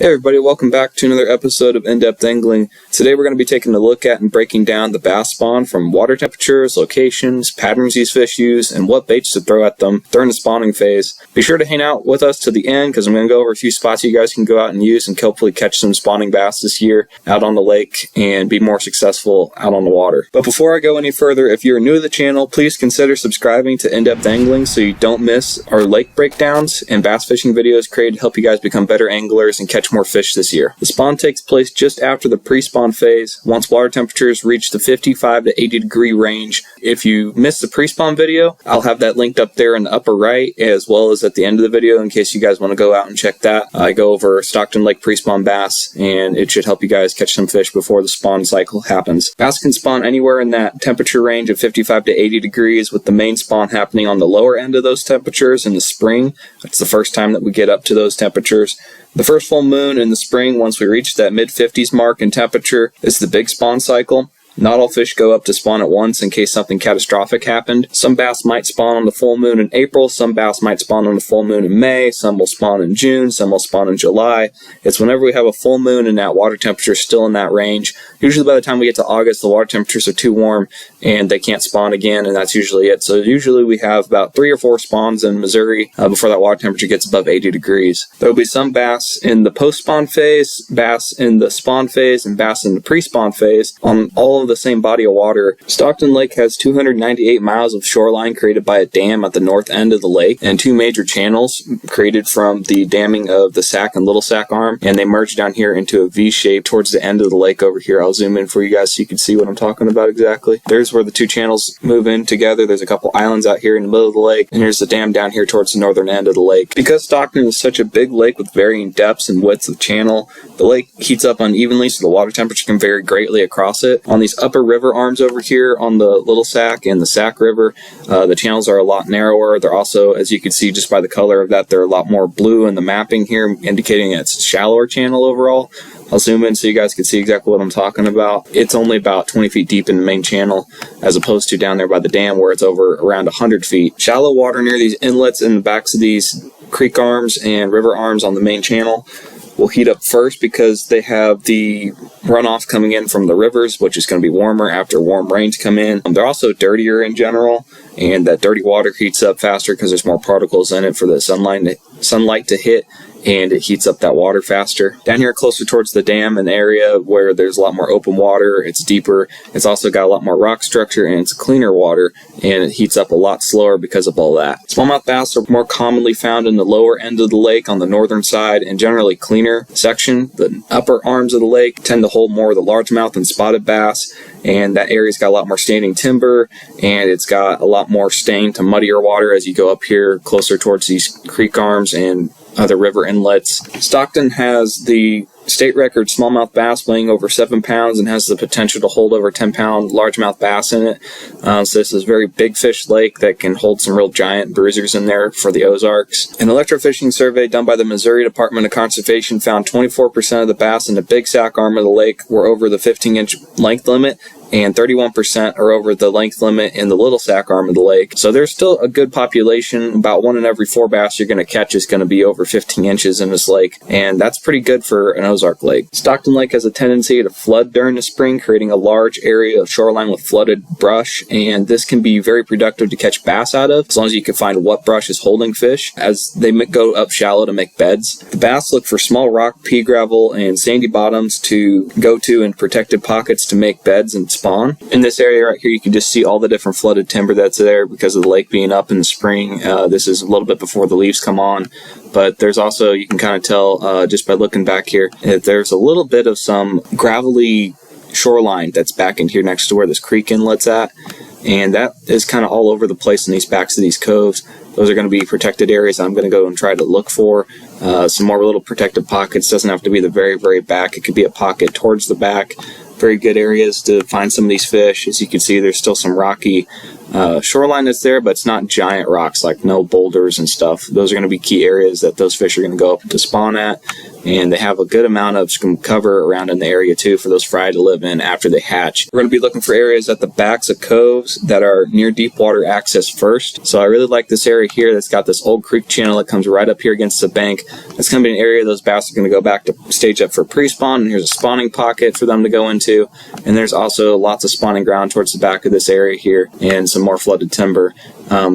Hey everybody, welcome back to another episode of In-Depth Angling. Today we're going to be taking a look at and breaking down the bass spawn from water temperatures, locations, patterns these fish use, and what baits to throw at them during the spawning phase. Be sure to hang out with us to the end because I'm going to go over a few spots you guys can go out and use and hopefully catch some spawning bass this year out on the lake and be more successful out on the water. But before I go any further, if you're new to the channel, please consider subscribing to In-Depth Angling so you don't miss our lake breakdowns and bass fishing videos created to help you guys become better anglers and catch more fish this year. The spawn takes place just after the pre-spawn phase, once water temperatures reach the 55 to 80 degree range. If you missed the pre-spawn video, I'll have that linked up there in the upper right, as well as at the end of the video in case you guys want to go out and check that. I go over Stockton Lake pre-spawn bass, and it should help you guys catch some fish before the spawn cycle happens. Bass can spawn anywhere in that temperature range of 55 to 80 degrees, with the main spawn happening on the lower end of those temperatures in the spring. That's the first time that we get up to those temperatures. The first full moon in the spring, once we reach that mid-50s mark in temperature, is the big spawn cycle. Not all fish go up to spawn at once in case something catastrophic happened. Some bass might spawn on the full moon in April, some bass might spawn on the full moon in May, some will spawn in June, some will spawn in July. It's whenever we have a full moon and that water temperature is still in that range. Usually by the time we get to August, the water temperatures are too warm and they can't spawn again, and that's usually it. So usually we have about 3 or 4 spawns in Missouri before that water temperature gets above 80 degrees. There will be some bass in the post-spawn phase, bass in the spawn phase, and bass in the pre-spawn phase on all of the same body of water. Stockton Lake has 298 miles of shoreline created by a dam at the north end of the lake, and 2 major channels created from the damming of the Sac and Little Sac Arm, and they merge down here into a V shape towards the end of the lake over here. I'll zoom in for you guys so you can see what I'm talking about exactly. There's where the 2 channels move in together. There's a couple islands out here in the middle of the lake, and here's the dam down here towards the northern end of the lake. Because Stockton is such a big lake with varying depths and widths of channel, the lake heats up unevenly, so the water temperature can vary greatly across it. On these upper river arms over here on the Little Sac and the Sac River, the channels are a lot narrower. They're also, as you can see just by the color of that, they're a lot more blue in the mapping here, indicating it's a shallower channel overall. I'll zoom in so you guys can see exactly what I'm talking about. It's only about 20 feet deep in the main channel, as opposed to down there by the dam where it's over around 100 feet. Shallow water near these inlets in the backs of these creek arms and river arms on the main channel will heat up first because they have the runoff coming in from the rivers, which is going to be warmer after warm rains come in. They're also dirtier in general, and that dirty water heats up faster because there's more particles in it for the sunlight to hit, and it heats up that water faster. Down here closer towards the dam, an area where there's a lot more open water, it's deeper, it's also got a lot more rock structure, and it's cleaner water, and it heats up a lot slower because of all that. Smallmouth bass are more commonly found in the lower end of the lake on the northern side and generally cleaner section. The upper arms of the lake tend to hold more of the largemouth and spotted bass, and that area's got a lot more standing timber, and it's got a lot more stain to muddier water as you go up here closer towards these creek arms and other river inlets. Stockton has the state record smallmouth bass weighing over 7 pounds and has the potential to hold over 10-pound largemouth bass in it. So this is a very big fish lake that can hold some real giant bruisers in there for the Ozarks. An electrofishing survey done by the Missouri Department of Conservation found 24% of the bass in the Big Sac arm of the lake were over the 15-inch length limit, and 31% are over the length limit in the Little Sac arm of the lake. So there's still a good population. About 1 in every 4 bass you're going to catch is going to be over 15 inches in this lake, and that's pretty good for an Ozark lake. Stockton Lake has a tendency to flood during the spring, creating a large area of shoreline with flooded brush, and this can be very productive to catch bass out of, as long as you can find what brush is holding fish, as they go up shallow to make beds. The bass look for small rock, pea gravel, and sandy bottoms to go to in protected pockets to make beds and spawn. In this area right here, you can just see all the different flooded timber that's there because of the lake being up in the spring. This is a little bit before the leaves come on, but there's also, you can kind of tell just by looking back here, that there's a little bit of some gravelly shoreline that's back in here next to where this creek inlet's at, and that is kind of all over the place in these backs of these coves. Those are going to be protected areas I'm going to go and try to look for. Some more little protected pockets. Doesn't have to be the very, very back. It could be a pocket towards the back. Very good areas to find some of these fish. As you can see, there's still some rocky shoreline that's there, but it's not giant rocks, like no boulders and stuff. Those are going to be key areas that those fish are going to go up to spawn at. and they have a good amount of cover around in the area too for those fry to live in after they hatch. We're going to be looking for areas at the backs of coves that are near deep water access first. So I really like this area here that's got this old creek channel that comes right up here against the bank. It's going to be an area those bass are going to go back to stage up for pre-spawn, and here's a spawning pocket for them to go into, and there's also lots of spawning ground towards the back of this area here and some more flooded timber.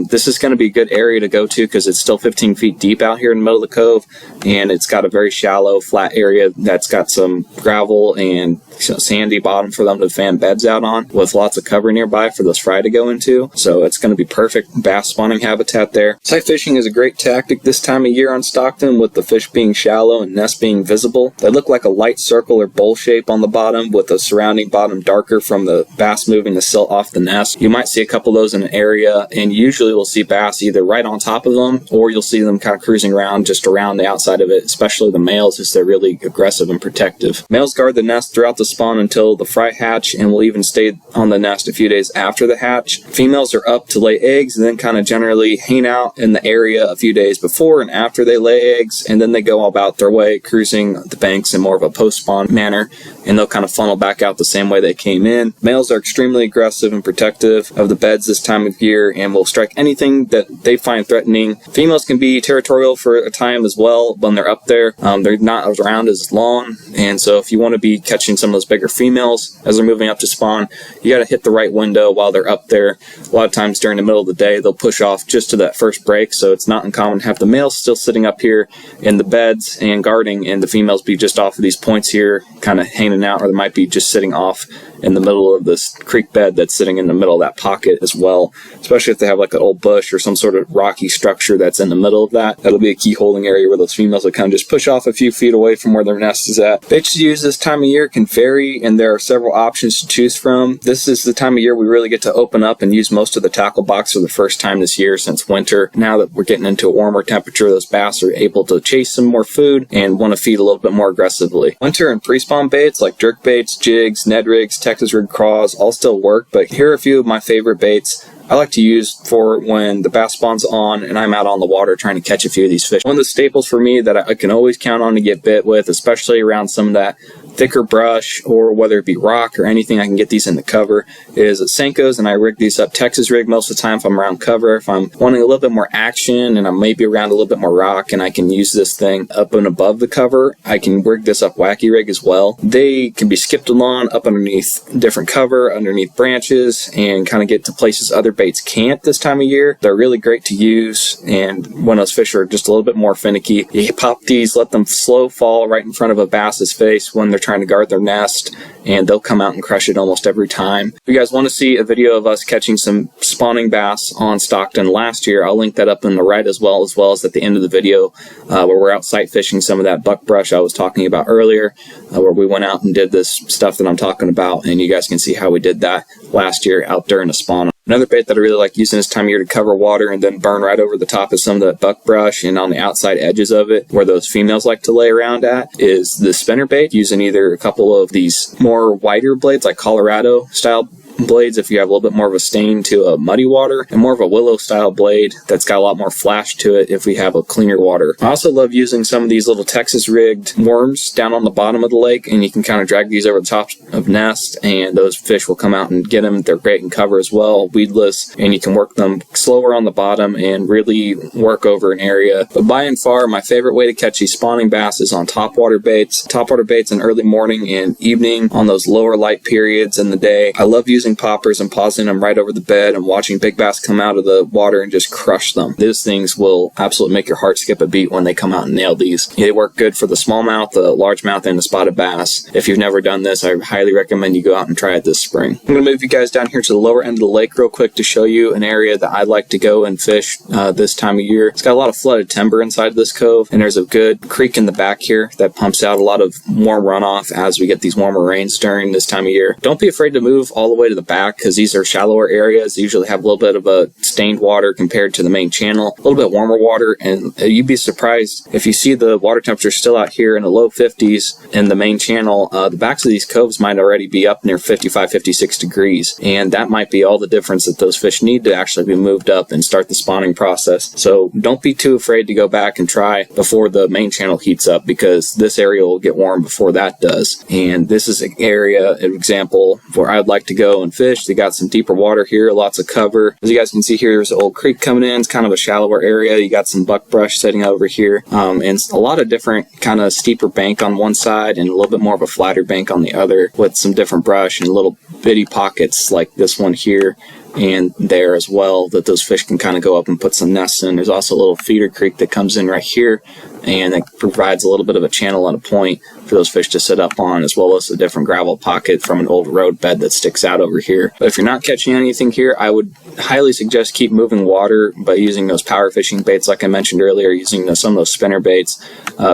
This is going to be a good area to go to because it's still 15 feet deep out here in the middle of the cove, and it's got a very shallow, flat area that's got some gravel and sandy bottom for them to fan beds out on, with lots of cover nearby for those fry to go into. So it's going to be perfect bass spawning habitat there. Sight fishing is a great tactic this time of year on Stockton, with the fish being shallow and nests being visible. They look like a light circle or bowl shape on the bottom, with the surrounding bottom darker from the bass moving the silt off the nest. You might see a couple of those in an area, and usually we'll see bass either right on top of them, or you'll see them kind of cruising around just around the outside of it, especially the males, as they're really aggressive and protective. Males guard the nest throughout the spawn until the fry hatch, and will even stay on the nest a few days after the hatch. Females are up to lay eggs, and then kind of generally hang out in the area a few days before and after they lay eggs, and then they go about their way, cruising the banks in more of a post-spawn manner, and they'll kind of funnel back out the same way they came in. Males are extremely aggressive and protective of the beds this time of year, and will strike anything that they find threatening. Females can be territorial for a time as well when they're up there. They're not around as long, and so if you want to be catching some of those bigger females as they're moving up to spawn, you got to hit the right window while they're up there. A lot of times during the middle of the day, they'll push off just to that first break, so it's not uncommon to have the males still sitting up here in the beds and guarding, and the females be just off of these points here, kind of hanging out, or they might be just sitting off in the middle of this creek bed that's sitting in the middle of that pocket as well, especially if they have like an old bush or some sort of rocky structure that's in the middle of that. That'll be a key holding area where those females will kind of just push off a few feet away from where their nest is at. Baits to use this time of year can vary, and there are several options to choose from. This is the time of year we really get to open up and use most of the tackle box for the first time this year since winter. Now that we're getting into a warmer temperature, those bass are able to chase some more food and want to feed a little bit more aggressively. Winter and pre-spawn baits like jerk baits, jigs, Ned rigs, Texas rig craws all still work, but here are a few of my favorite baits I like to use for when the bass spawn's on and I'm out on the water trying to catch a few of these fish. One of the staples for me that I can always count on to get bit with, especially around some of that thicker brush, or whether it be rock or anything, I can get these in the cover, is Senkos, and I rig these up Texas rig most of the time if I'm around cover. If I'm wanting a little bit more action and I'm maybe around a little bit more rock and I can use this thing up and above the cover, I can rig this up wacky rig as well. They can be skipped along up underneath different cover, underneath branches, and kind of get to places other baits can't this time of year. They're really great to use, and when those fish are just a little bit more finicky, you pop these, let them slow fall right in front of a bass's face when they're trying to guard their nest, and they'll come out and crush it almost every time. If you guys want to see a video of us catching some spawning bass on Stockton last year, I'll link that up in the right as well as at the end of the video where we're out sight fishing some of that buckbrush I was talking about earlier, where we went out and did this stuff that I'm talking about, and you guys can see how we did that last year out during the spawn. Another bait that I really like using this time of year to cover water and then burn right over the top of some of the buckbrush and on the outside edges of it where those females like to lay around at is the spinner bait, using either a couple of these more wider blades like Colorado style blades if you have a little bit more of a stain to a muddy water, and more of a willow style blade that's got a lot more flash to it if we have a cleaner water. I also love using some of these little Texas rigged worms down on the bottom of the lake, and you can kind of drag these over the top of nest and those fish will come out and get them. They're great in cover as well, weedless, and you can work them slower on the bottom and really work over an area. But by and far my favorite way to catch these spawning bass is on topwater baits. Topwater baits in early morning and evening on those lower light periods in the day. I love using poppers and pausing them right over the bed and watching big bass come out of the water and just crush them. These things will absolutely make your heart skip a beat when they come out and nail these. They work good for the smallmouth, the largemouth, and the spotted bass. If you've never done this, I highly recommend you go out and try it this spring. I'm going to move you guys down here to the lower end of the lake real quick to show you an area that I like to go and fish this time of year. It's got a lot of flooded timber inside of this cove, and there's a good creek in the back here that pumps out a lot of warm runoff as we get these warmer rains during this time of year. Don't be afraid to move all the way to the back because these are shallower areas. They usually have a little bit of a stained water compared to the main channel, a little bit warmer water, and you'd be surprised if you see the water temperature still out here in the low 50s in the main channel. The backs of these coves might already be up near 55, 56 degrees, and that might be all the difference that those fish need to actually be moved up and start the spawning process. So don't be too afraid to go back and try before the main channel heats up, because this area will get warm before that does. And this is an area, an example, where I'd like to go and fish. They got some deeper water here, lots of cover. As you guys can see here, there's an old creek coming in. It's kind of a shallower area. You got some buckbrush setting over here, and a lot of different kind of steeper bank on one side and a little bit more of a flatter bank on the other, with some different brush and little bitty pockets like this one here and there as well, that those fish can kind of go up and put some nests in. There's also a little feeder creek that comes in right here, and it provides a little bit of a channel and a point for those fish to sit up on, as well as a different gravel pocket from an old road bed that sticks out over here. But if you're not catching anything here, I would highly suggest keep moving water by using those power fishing baits like I mentioned earlier, using some of those spinner baits,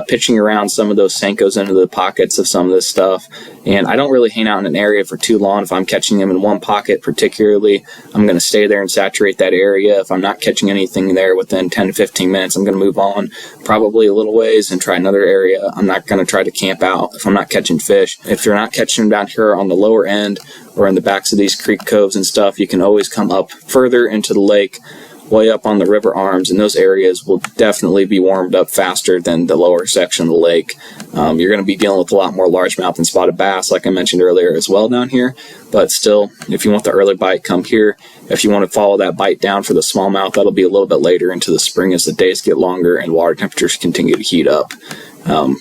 pitching around some of those Senkos into the pockets of some of this stuff. And I don't really hang out in an area for too long. If I'm catching them in one pocket particularly, I'm going to stay there and saturate that area. If I'm not catching anything there within 10 to 15 minutes, I'm going to move on probably a little ways and try another area. I'm not going to try to camp out if I'm not catching fish. If you're not catching them down here on the lower end or in the backs of these creek coves and stuff, you can always come up further into the lake, way up on the river arms, and those areas will definitely be warmed up faster than the lower section of the lake. You're going to be dealing with a lot more largemouth and spotted bass, like I mentioned earlier, as well down here. But still, if you want the early bite, come here. If you want to follow that bite down for the smallmouth, that'll be a little bit later into the spring as the days get longer and water temperatures continue to heat up.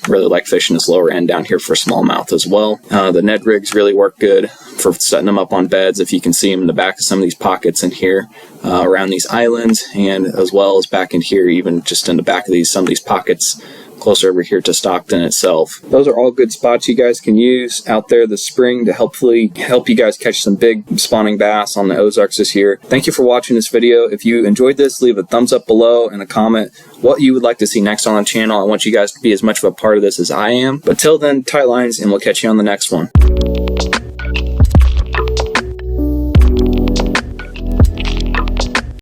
Really like fishing this lower end down here for smallmouth as well. The Ned rigs really work good for setting them up on beds, if you can see them in the back of some of these pockets in here, around these islands, and as well as back in here, even just in the back of some of these pockets closer over here to Stockton itself. Those are all good spots you guys can use out there this spring to hopefully help you guys catch some big spawning bass on the Ozarks this year. Thank you for watching this video. If you enjoyed this, leave a thumbs up below and a comment what you would like to see next on the channel. I want you guys to be as much of a part of this as I am. But till then, tight lines, and we'll catch you on the next one.